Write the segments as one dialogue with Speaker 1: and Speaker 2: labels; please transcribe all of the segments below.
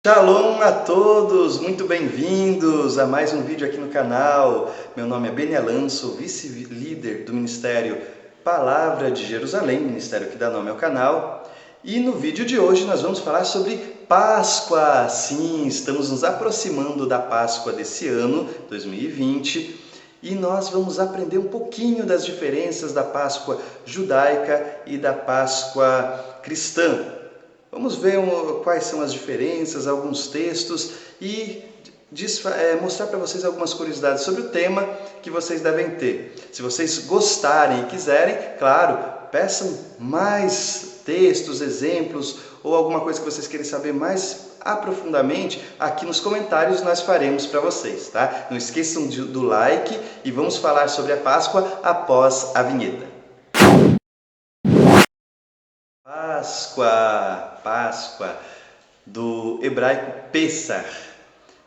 Speaker 1: Shalom a todos, muito bem-vindos a mais um vídeo aqui no canal. Meu nome é Beni Alan, sou vice-líder do Ministério Palavra de Jerusalém, ministério que dá nome ao canal. E no vídeo de hoje nós vamos falar sobre Páscoa. Sim, estamos nos aproximando da Páscoa desse ano, 2020, e nós vamos aprender um pouquinho das diferenças da Páscoa judaica e da Páscoa cristã. Vamos ver quais são as diferenças, alguns textos e mostrar para vocês algumas curiosidades sobre o tema que vocês devem ter. Se vocês gostarem e quiserem, claro, peçam mais textos, exemplos ou alguma coisa que vocês querem saber mais aprofundadamente, aqui nos comentários nós faremos para vocês, tá? Não esqueçam do like e vamos falar sobre a Páscoa após a vinheta. Páscoa, do hebraico Pessah.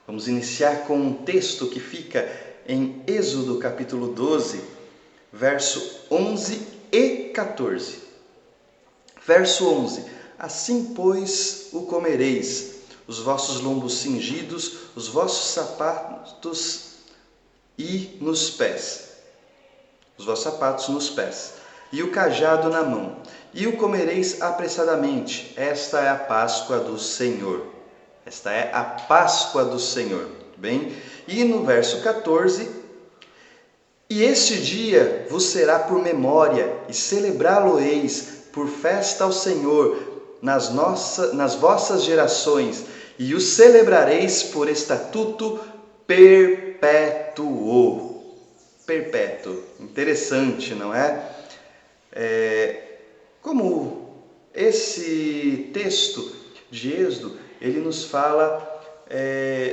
Speaker 1: Vamos iniciar com um texto que fica em Êxodo capítulo 12, verso 11 e 14. Verso 11: Assim, pois, o comereis, os vossos lombos cingidos, os vossos sapatos nos pés, e o cajado na mão, e o comereis apressadamente. Esta é a Páscoa do Senhor. Esta é a Páscoa do Senhor. Bem? E no verso 14: E este dia vos será por memória, e celebrá-lo-eis por festa ao Senhor nas vossas gerações, e o celebrareis por estatuto perpétuo. Perpétuo. Interessante, não é? Como esse texto de Êxodo, ele nos fala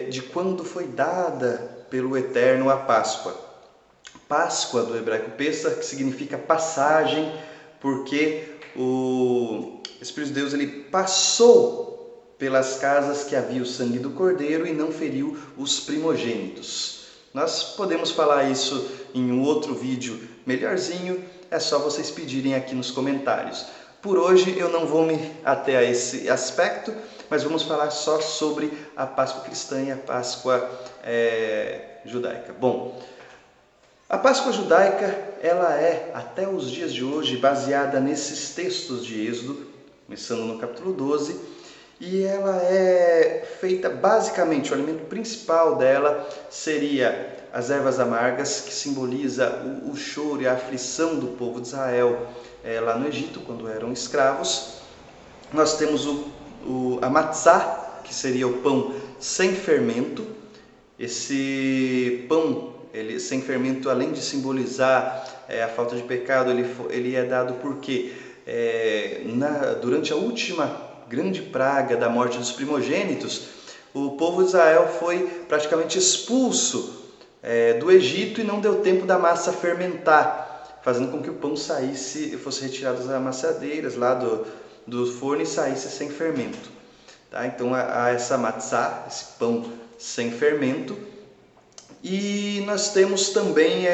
Speaker 1: de quando foi dada pelo Eterno a Páscoa. Páscoa do hebraico Pessah, que significa passagem, porque o Espírito de Deus ele passou pelas casas que havia o sangue do cordeiro e não feriu os primogênitos. Nós podemos falar isso em um outro vídeo melhorzinho, é só vocês pedirem aqui nos comentários. Por hoje eu não vou me ater a esse aspecto, mas vamos falar só sobre a Páscoa cristã e a Páscoa judaica. Bom, a Páscoa judaica ela é, até os dias de hoje, baseada nesses textos de Êxodo, começando no capítulo 12, e ela é feita basicamente, o alimento principal dela seria as ervas amargas, que simboliza o choro e a aflição do povo de Israel lá no Egito, quando eram escravos. Nós temos a matzá, que seria o pão sem fermento. Esse pão sem fermento, além de simbolizar a falta de pecado, ele é dado porque durante a última grande praga da morte dos primogênitos, o povo de Israel foi praticamente expulso do Egito e não deu tempo da massa fermentar, fazendo com que o pão fosse retirado das amassadeiras lá do forno e saísse sem fermento. Tá? Então há essa matzá, esse pão sem fermento. E nós temos também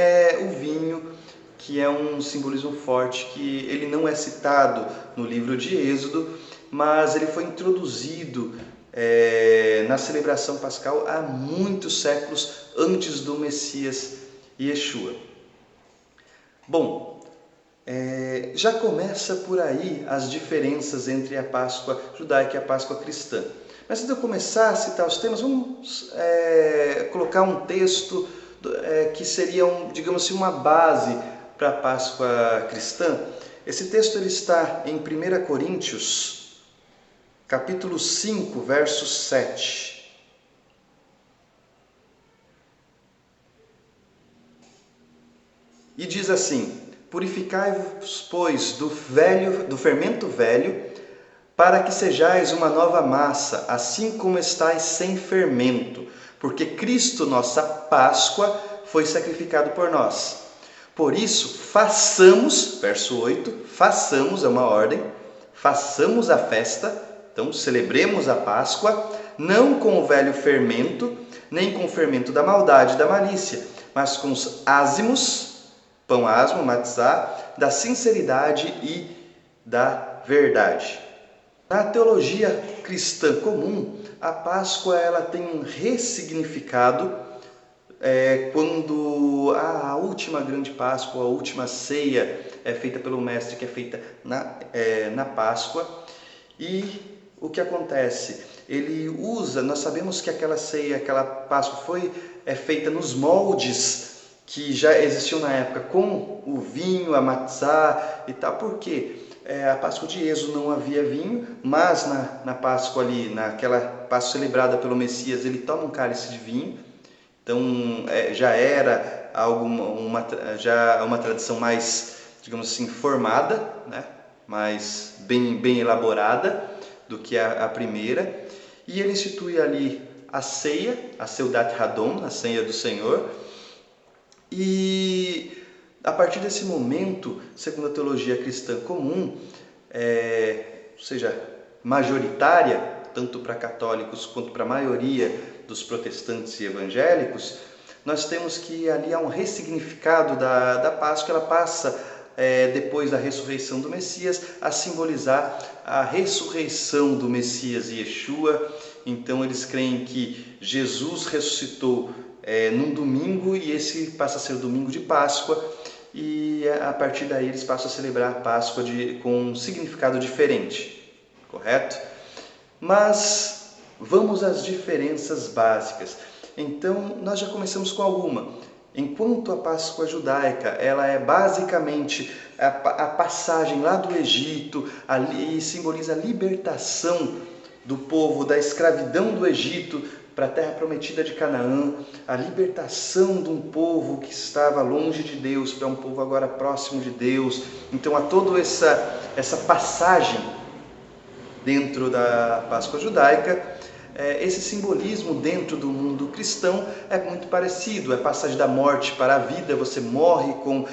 Speaker 1: o vinho, que é um simbolismo forte, que ele não é citado no livro de Êxodo, mas ele foi introduzido na celebração pascal há muitos séculos antes do Messias Yeshua. Bom, já começa por aí as diferenças entre a Páscoa judaica e a Páscoa cristã. Mas antes de eu começar a citar os temas, vamos colocar um texto que seria, digamos assim, uma base para a Páscoa cristã. Esse texto ele está em 1 Coríntios, capítulo 5, verso 7. E diz assim: Purificai-vos, pois, do fermento velho, para que sejais uma nova massa, assim como estáis sem fermento, porque Cristo, nossa Páscoa, foi sacrificado por nós. Por isso, façamos, verso 8, façamos, é uma ordem, façamos a festa, então celebremos a Páscoa, não com o velho fermento, nem com o fermento da maldade e da malícia, mas com os ázimos, pão asmo, matzá, da sinceridade e da verdade. Na teologia cristã comum, a Páscoa ela tem um ressignificado quando a última grande Páscoa, a última ceia é feita pelo Mestre, que é feita na Páscoa. E o que acontece? Ele usa, nós sabemos que aquela ceia, aquela Páscoa foi feita nos moldes que já existiam na época, com o vinho, a matzá e tal. Por quê? A Páscoa de Êxodo não havia vinho, mas na Páscoa ali, naquela Páscoa celebrada pelo Messias, ele toma um cálice de vinho. Então já era já uma tradição mais, digamos assim, formada, né? Mais bem elaborada do que a primeira. E ele institui ali a ceia, a Seudat Hadom, a ceia do Senhor. E a partir desse momento, segundo a teologia cristã comum, ou seja, majoritária, tanto para católicos quanto para a maioria dos protestantes e evangélicos, nós temos que ali há um ressignificado da Páscoa. Ela passa, depois da ressurreição do Messias, a simbolizar a ressurreição do Messias Yeshua. Então eles creem que Jesus ressuscitou num domingo, e esse passa a ser o domingo de Páscoa, e a partir daí eles passam a celebrar a Páscoa com um significado diferente, correto? Mas vamos às diferenças básicas. Então nós já começamos com alguma. Enquanto a Páscoa judaica ela é basicamente a passagem lá do Egito, ali simboliza a libertação do povo da escravidão do Egito para a terra prometida de Canaã, a libertação de um povo que estava longe de Deus para um povo agora próximo de Deus. Então há toda essa passagem dentro da Páscoa judaica. Esse simbolismo dentro do mundo cristão é muito parecido, é a passagem da morte para a vida. Você morre com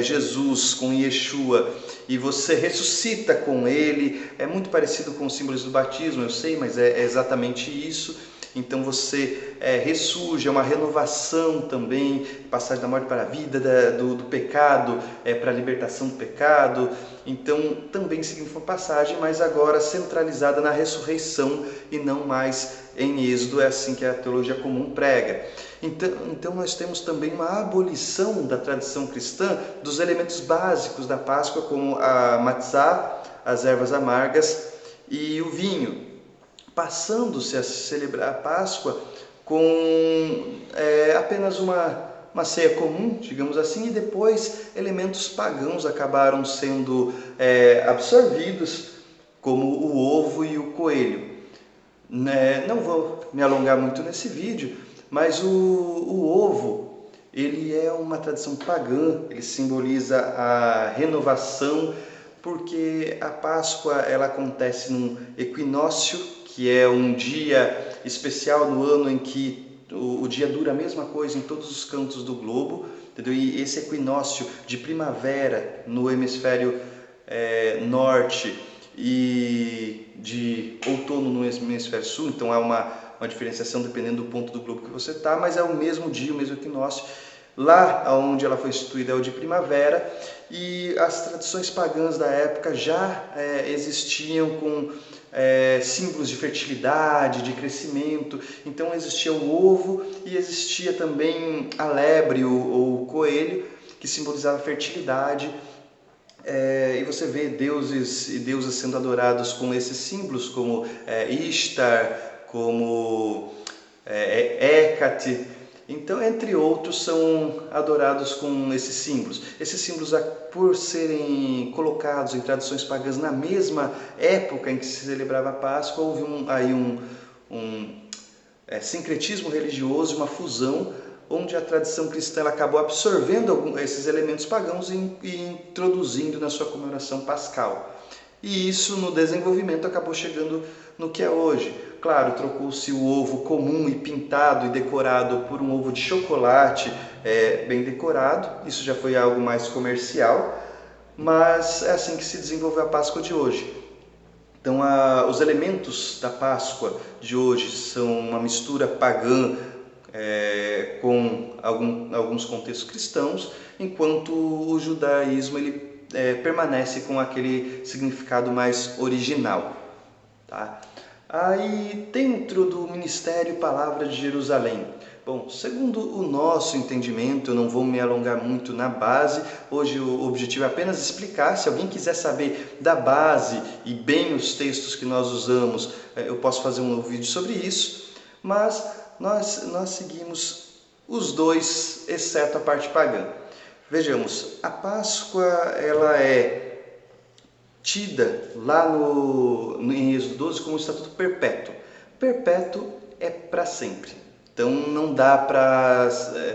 Speaker 1: Jesus, com Yeshua, e você ressuscita com ele. É muito parecido com os símbolos do batismo, eu sei, mas é exatamente isso. Então você ressurge, é uma renovação também, passagem da morte para a vida, do pecado para a libertação do pecado. Então também significa uma passagem, mas agora centralizada na ressurreição e não mais em Êxodo. É assim que a teologia comum prega. Então nós temos também uma abolição da tradição cristã dos elementos básicos da Páscoa, como a matzá, as ervas amargas e o vinho, passando-se a celebrar a Páscoa com apenas uma ceia comum, digamos assim, e depois elementos pagãos acabaram sendo absorvidos, como o ovo e o coelho. Não vou me alongar muito nesse vídeo, mas o ovo, ele é uma tradição pagã, ele simboliza a renovação, porque a Páscoa ela acontece num equinócio, que é um dia especial no ano em que o dia dura a mesma coisa em todos os cantos do globo, entendeu? E esse equinócio de primavera no hemisfério norte e de outono no hemisfério sul, então há uma diferenciação dependendo do ponto do globo que você está, mas é o mesmo dia, o mesmo equinócio. Lá onde ela foi instituída é o de primavera, e as tradições pagãs da época já existiam com símbolos de fertilidade, de crescimento. Então existia o ovo e existia também a lebre ou o coelho, que simbolizava fertilidade. E você vê deuses e deusas sendo adorados com esses símbolos, como Ishtar, como Hécate. Então, entre outros, são adorados com esses símbolos. Esses símbolos, por serem colocados em tradições pagãs na mesma época em que se celebrava a Páscoa, houve um sincretismo religioso, uma fusão, onde a tradição cristã ela acabou absorvendo esses elementos pagãos e introduzindo na sua comemoração pascal. E isso, no desenvolvimento, acabou chegando no que é hoje. Claro, trocou-se o ovo comum e pintado e decorado por um ovo de chocolate bem decorado. Isso já foi algo mais comercial, mas é assim que se desenvolveu a Páscoa de hoje. Então, os elementos da Páscoa de hoje são uma mistura pagã com alguns contextos cristãos, enquanto o judaísmo ele permanece com aquele significado mais original. tá? Aí, dentro do Ministério Palavra de Jerusalém, bom, segundo o nosso entendimento, eu não vou me alongar muito na base, hoje o objetivo é apenas explicar. Se alguém quiser saber da base e bem os textos que nós usamos, eu posso fazer um novo vídeo sobre isso, mas nós seguimos os dois, exceto a parte pagã. Vejamos, a Páscoa ela é tida lá em Êxodo 12 como um estatuto perpétuo. Perpétuo é para sempre. Então não dá para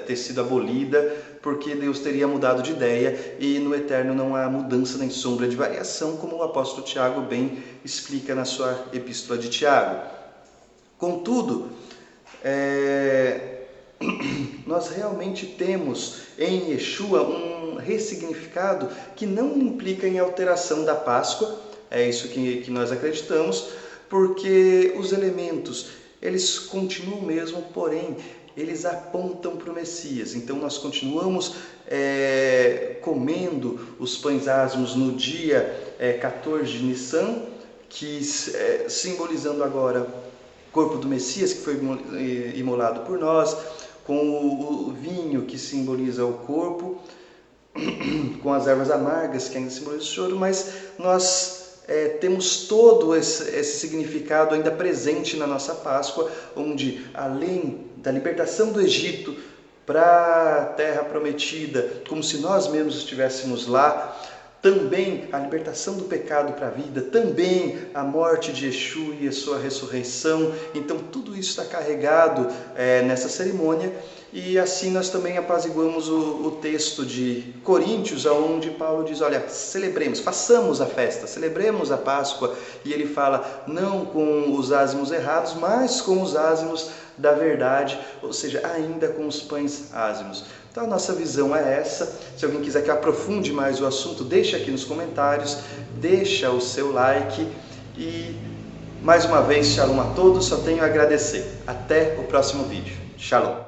Speaker 1: ter sido abolida, porque Deus teria mudado de ideia e no eterno não há mudança nem sombra de variação, como o apóstolo Tiago bem explica na sua epístola de Tiago. Contudo, nós realmente temos em Yeshua um ressignificado que não implica em alteração da Páscoa, é isso que nós acreditamos, porque os elementos, eles continuam mesmo, porém, eles apontam para o Messias. Então nós continuamos comendo os pães ázimos no dia 14 de Nissan, que simbolizando agora o corpo do Messias, que foi imolado por nós, com o vinho que simboliza o corpo, com as ervas amargas que ainda simbolizam o choro, mas nós temos todo esse significado ainda presente na nossa Páscoa, onde além da libertação do Egito para a terra prometida, como se nós mesmos estivéssemos lá, também a libertação do pecado para a vida, também a morte de Yeshua e a sua ressurreição. Então tudo isso está carregado nessa cerimônia, e assim nós também apaziguamos o texto de Coríntios, onde Paulo diz, olha, celebremos, façamos a festa, celebremos a Páscoa, e ele fala não com os ázimos errados, mas com os ázimos da verdade, ou seja, ainda com os pães ázimos. Então a nossa visão é essa. Se alguém quiser que eu aprofunde mais o assunto, deixa aqui nos comentários, deixa o seu like e mais uma vez, shalom a todos, só tenho a agradecer. Até o próximo vídeo. Shalom.